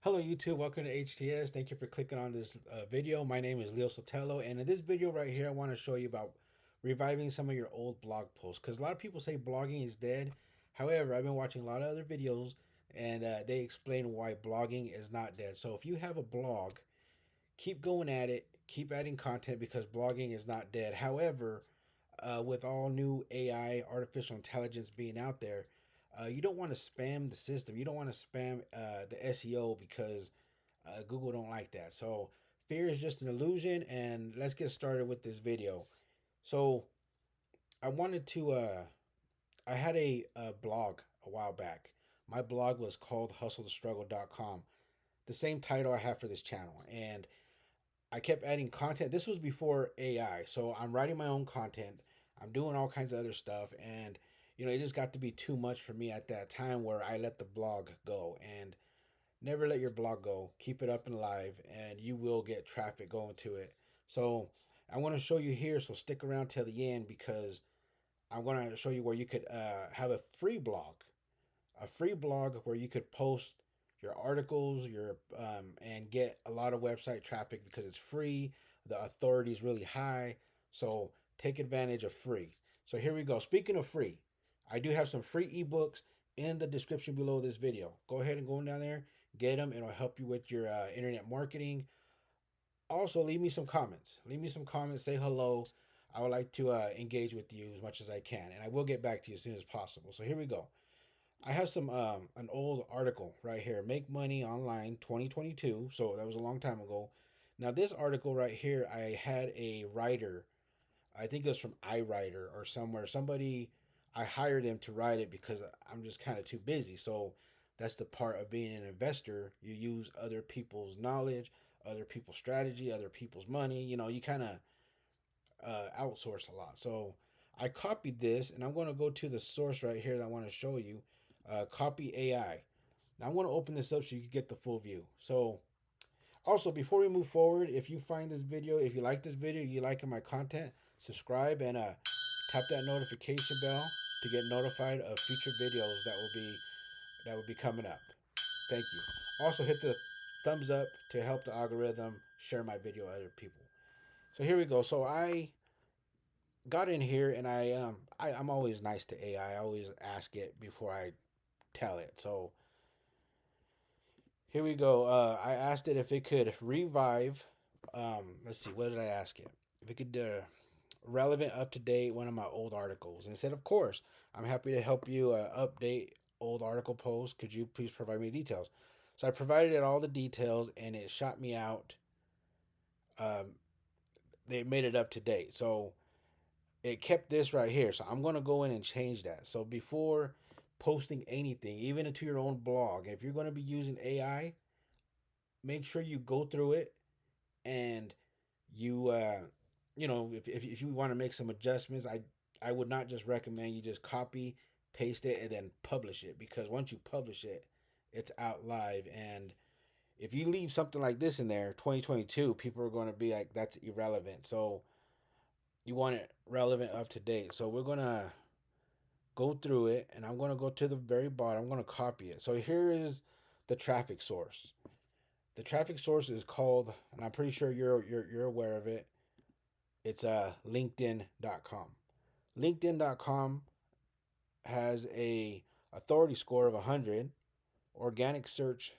Hello YouTube, welcome to HTS. Thank you for clicking on this video. My name is Leo Sotelo, and in this video right here, I want to show you about reviving some of your old blog posts, because a lot of people say blogging is dead. However, I've been watching a lot of other videos, and they explain why blogging is not dead. So if you have a blog, keep going at it, keep adding content, because blogging is not dead. However, with all new AI, artificial intelligence being out there, you don't want to spam the system. You don't want to spam the SEO, because Google don't like that. So fear is just an illusion. And let's get started with this video. So I wanted to. I had a blog a while back. My blog was called hustlethestruggle.com. The same title I have for this channel, and I kept adding content. This was before AI, so I'm writing my own content. I'm doing all kinds of other stuff, and it just got to be too much for me at that time, where I let the blog go. And never let your blog go. Keep it up and alive, and you will get traffic going to it. So I want to show you here. So stick around till the end, because I'm going to show you where you could have a free blog where you could post your articles, your and get a lot of website traffic because it's free. The authority is really high, so take advantage of free. So here we go. Speaking of free, I do have some free ebooks in the description below this video. Go ahead and go down there, get them. It'll help you with your internet marketing. Also, leave me some comments. Leave me some comments. Say hello. I would like to engage with you as much as I can, and I will get back to you as soon as possible. So here we go. I have some an old article right here. Make Money Online 2022. So that was a long time ago. Now this article right here, I had a writer. I think it was from iWriter or somewhere. Somebody, I hired him to write it because I'm just kind of too busy. So that's the part of being an investor. You use other people's knowledge, other people's strategy, other people's money. You kind of outsource a lot. So I copied this, and I'm going to go to the source right here that I want to show you. CopyAI. Now I'm going to open this up so you can get the full view. So also, before we move forward, if you find this video, if you like this video, you like my content, subscribe and tap that notification bell to get notified of future videos that will be coming up. Thank you. Also, hit the thumbs up to help the algorithm share my video with other people. So here we go. So I got in here, and I'm always nice to AI. I always ask it before I tell it. So here we go. I asked it if it could revive. Let's see, what did I ask it? If it could relevant, up to date one of my old articles. And it said, of course, I'm happy to help you update old article posts. Could you please provide me details? So I provided it all the details, and it shot me out. Um, they made it up to date. So it kept this right here. So I'm going to go in and change that. So before posting anything, even into your own blog, if you're going to be using AI, make sure you go through it, and you if you want to make some adjustments, I would not just recommend you just copy paste it and then publish it, because once you publish it, it's out live. And if you leave something like this in there, 2022, people are going to be like, that's irrelevant. So you want it relevant, up to date. So we're going to go through it, and I'm going to go to the very bottom. I'm going to copy it. So here is the traffic source. The traffic source is called, and I'm pretty sure you're aware of it. It's LinkedIn.com. LinkedIn.com has a authority score of 100, organic search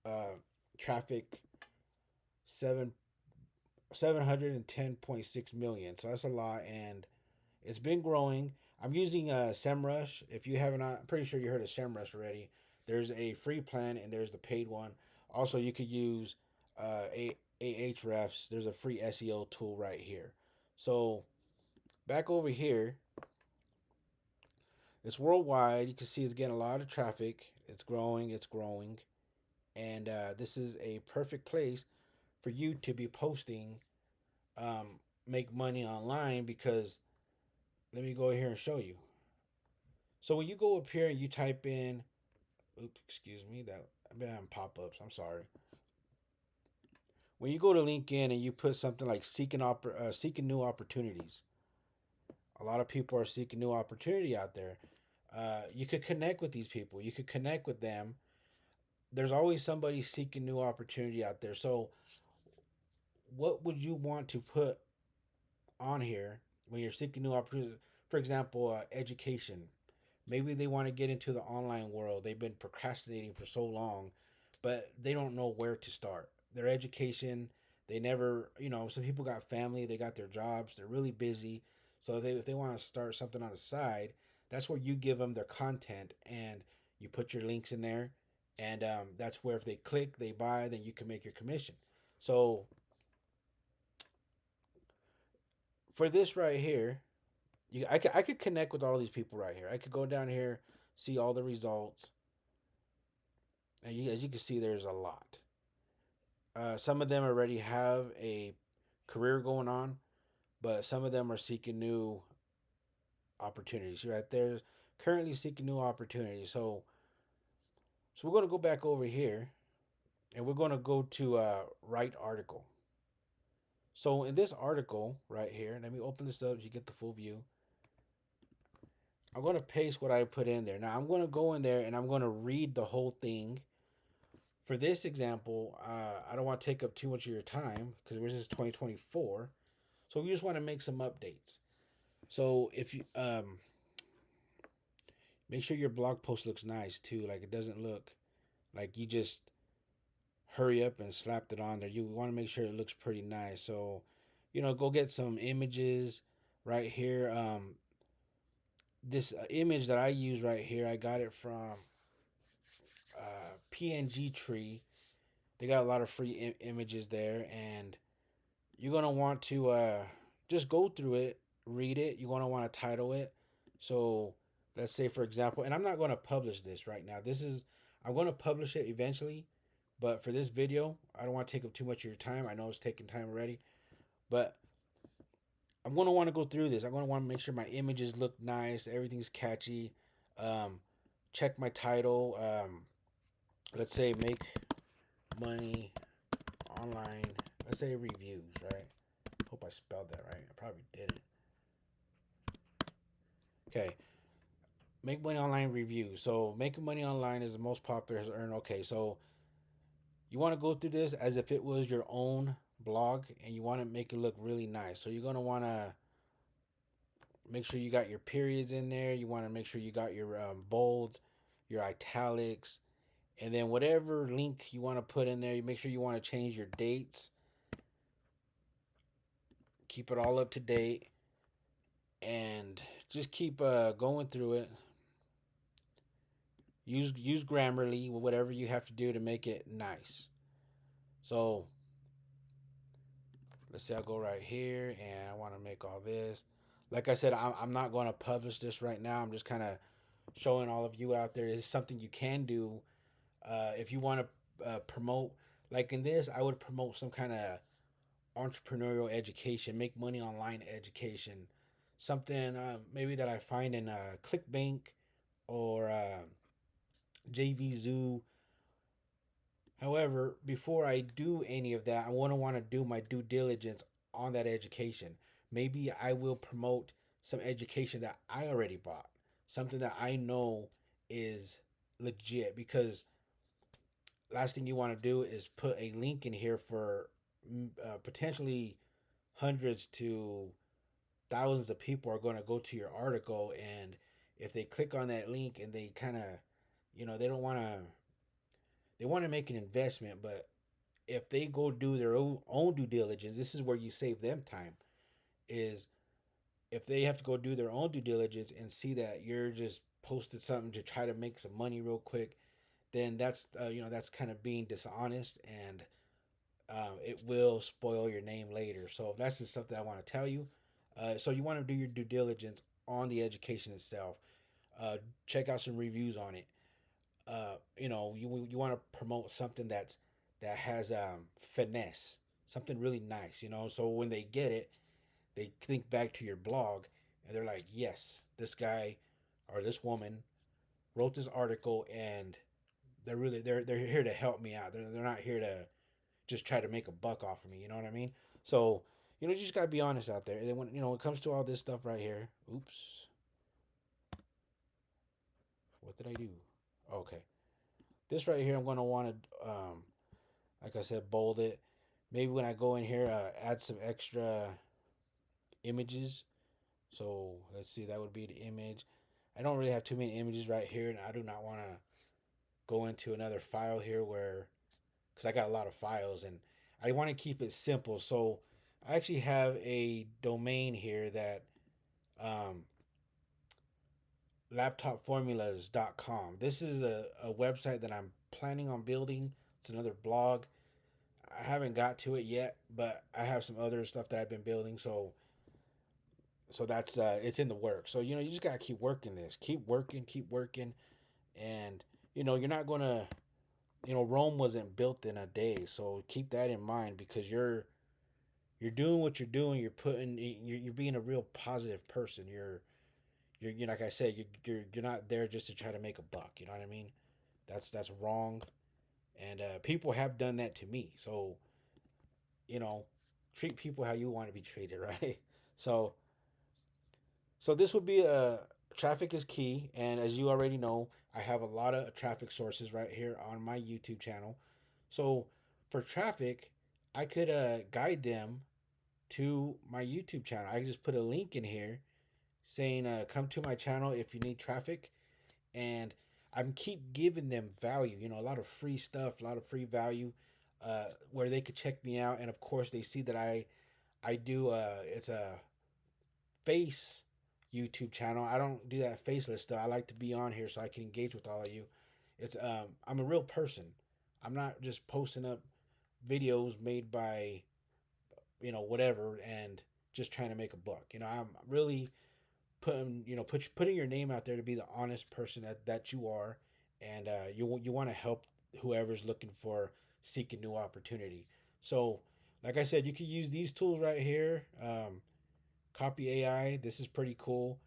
uh, traffic 710.6 million. So that's a lot, and it's been growing. I'm using SEMrush. If you haven't, I'm pretty sure you heard of SEMrush already. There's a free plan, and there's the paid one. Also, you could use Ahrefs. There's a free SEO tool right here. So back over here, it's worldwide. You can see it's getting a lot of traffic. It's growing. It's growing, and this is a perfect place for you to be posting. Make money online, because let me go here and show you. So when you go up here and you type in, oops, excuse me, that I've been having pop-ups. I'm sorry. When you go to LinkedIn and you put something like seeking new opportunities, a lot of people are seeking new opportunity out there. You could connect with these people. You could connect with them. there's always somebody seeking new opportunity out there. So what would you want to put on here when you're seeking new opportunities? For example, education. Maybe they want to get into the online world. They've been procrastinating for so long, but they don't know where to start. Their education, they never, some people got family, they got their jobs, they're really busy. So if they want to start something on the side, that's where you give them their content and you put your links in there. And that's where if they click, they buy, then you can make your commission. So for this right here, I could connect with all these people right here. I could go down here, see all the results, and as you can see, there's a lot. Some of them already have a career going on, but some of them are seeking new opportunities. Right there's currently seeking new opportunities. So we're going to go back over here, and we're going to go to write article. So in this article right here, let me open this up so you get the full view. I'm going to paste what I put in there. Now I'm going to go in there and I'm going to read the whole thing. For this example, I don't want to take up too much of your time because this is 2024. So we just want to make some updates. So if you make sure your blog post looks nice too, like it doesn't look like you just hurry up and slapped it on there. You want to make sure it looks pretty nice. So, go get some images right here. This image that I use right here, I got it from PNG Tree. They got a lot of free images there, and you're gonna want to just go through it, read it. You're gonna want to title it. So let's say, for example, and I'm not gonna publish this right now. I'm gonna publish it eventually, but for this video, I don't want to take up too much of your time. I know it's taking time already, but I'm gonna want to go through this. I'm gonna want to make sure my images look nice, everything's catchy. Um, Check my title. Let's say make money online. Let's say reviews, right? Hope I spelled that right. I probably didn't. Okay, make money online reviews. So making money online is the most popular earn. Okay, so you want to go through this as if it was your own blog, and you want to make it look really nice. So you're gonna want to make sure you got your periods in there. You want to make sure you got your bolds, your italics, and then whatever link you want to put in there, you make sure you want to change your dates. Keep it all up to date, and just keep going through it. Use Grammarly, whatever you have to do to make it nice. So let's say I'll go right here, and I want to make all this. Like I said, I'm not going to publish this right now. I'm just kind of showing all of you out there. It's something you can do if you want to promote. Like in this, I would promote some kind of entrepreneurial education, make money online education, something maybe that I find in ClickBank or JV Zoo. However, before I do any of that, I want to do my due diligence on that education. Maybe I will promote some education that I already bought, something that I know is legit. Because last thing you want to do is put a link in here for potentially hundreds to thousands of people are going to go to your article, and if they click on that link and they kind of, they don't want to, they want to make an investment, but if they go do their own due diligence, this is where you save them time. Is if they have to go do their own due diligence and see that you're just posted something to try to make some money real quick, then that's kind of being dishonest, and it will spoil your name later. So that's just something I want to tell you. So you want to do your due diligence on the education itself. Check out some reviews on it. You want to promote something that has finesse, something really nice. So when they get it, they think back to your blog and they're like, yes, this guy or this woman wrote this article, and they're here to help me out. They're not here to just try to make a buck off of me. You know what I mean? So you just gotta be honest out there. And then when it comes to all this stuff right here, oops, what did I do? Okay, This right here, I'm going to want to, like I said, bold it. Maybe when I go in here, add some extra images. So let's see, that would be the image. I don't really have too many images right here, and I do not want to go into another file here where, because I got a lot of files and I want to keep it simple. So I actually have a domain here that um, laptopformulas.com. This is a website that I'm planning on building. It's another blog. I haven't got to it yet, but I have some other stuff that I've been building. So that's it's in the work. So you just gotta keep working this, keep working, and you're not gonna Rome wasn't built in a day. So keep that in mind because you're doing what you're doing. You're being a real positive person. You're like I said, you're not there just to try to make a buck. You know what I mean? That's wrong, and people have done that to me. So you know, treat people how you want to be treated, right? So so this would be a traffic is key, and as you already know, I have a lot of traffic sources right here on my YouTube channel. So for traffic, I could guide them to my YouTube channel. I just put a link in here saying, "Come to my channel if you need traffic," and I'm keep giving them value. A lot of free stuff, a lot of free value, where they could check me out, and of course they see that I do. It's a face YouTube channel. I don't do that faceless stuff. I like to be on here so I can engage with all of you. It's I'm a real person. I'm not just posting up videos made by whatever and just trying to make a buck. I'm really putting your name out there to be the honest person that you are, and you want to help whoever's looking for seeking new opportunity. So, like I said, you can use these tools right here. Copy AI. This is pretty cool.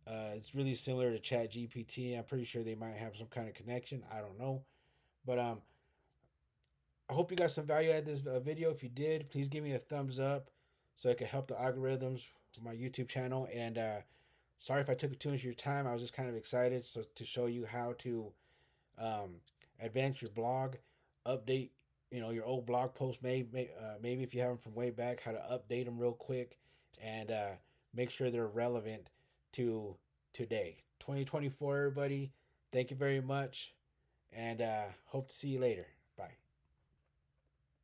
It's really similar to Chat GPT. I'm pretty sure they might have some kind of connection. I don't know, but I hope you got some value out of this video. If you did, please give me a thumbs up so it can help the algorithms for my YouTube channel. And sorry if I took too much of your time. I was just kind of excited to show you how to um, advance your blog, update your old blog posts. Maybe if you have them from way back, how to update them real quick and make sure they're relevant to today. 2024, everybody. Thank you very much, and hope to see you later.